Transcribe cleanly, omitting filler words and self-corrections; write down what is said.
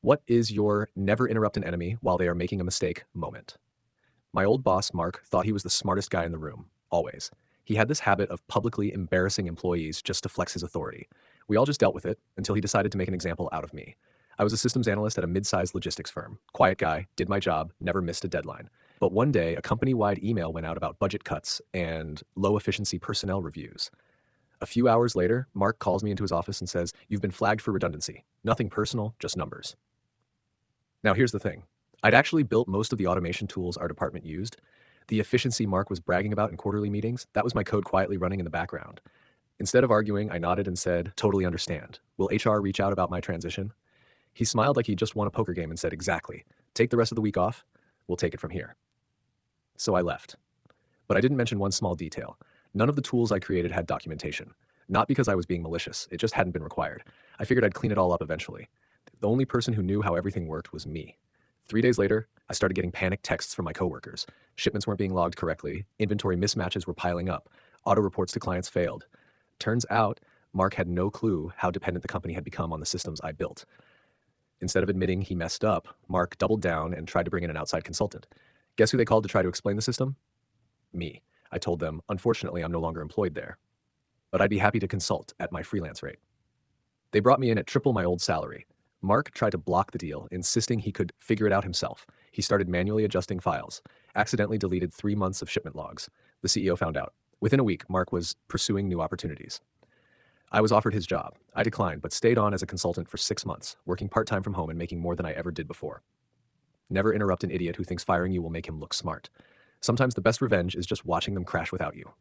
What is your never interrupt an enemy while they are making a mistake moment? My old boss, Mark, thought he was the smartest guy in the room, always. He had this habit of publicly embarrassing employees just to flex his authority. We all just dealt with it until he decided to make an example out of me. I was a systems analyst at a mid-sized logistics firm. Quiet guy, did my job, never missed a deadline. But one day, a company-wide email went out about budget cuts and low-efficiency personnel reviews. A few hours later, Mark calls me into his office and says, "You've been flagged for redundancy. Nothing personal, just numbers." Now, here's the thing. I'd actually built most of the automation tools our department used. The efficiency Mark was bragging about in quarterly meetings, that was my code quietly running in the background. Instead of arguing, I nodded and said, "Totally understand. Will HR reach out about my transition?" He smiled like he just won a poker game and said, "Exactly. Take the rest of the week off. We'll take it from here." So I left. But I didn't mention one small detail. None of the tools I created had documentation. Not because I was being malicious, it just hadn't been required. I figured I'd clean it all up eventually. The only person who knew how everything worked was me. 3 days later, I started getting panicked texts from my coworkers. Shipments weren't being logged correctly, inventory mismatches were piling up, auto reports to clients failed. Turns out, Mark had no clue how dependent the company had become on the systems I built. Instead of admitting he messed up, Mark doubled down and tried to bring in an outside consultant. Guess who they called to try to explain the system? Me. I told them, unfortunately, I'm no longer employed there, but I'd be happy to consult at my freelance rate. They brought me in at triple my old salary. Mark tried to block the deal, insisting he could figure it out himself. He started manually adjusting files, accidentally deleted 3 months of shipment logs. The CEO found out. Within a week, Mark was pursuing new opportunities. I was offered his job. I declined, but stayed on as a consultant for 6 months, working part-time from home and making more than I ever did before. Never interrupt an idiot who thinks firing you will make him look smart. Sometimes the best revenge is just watching them crash without you.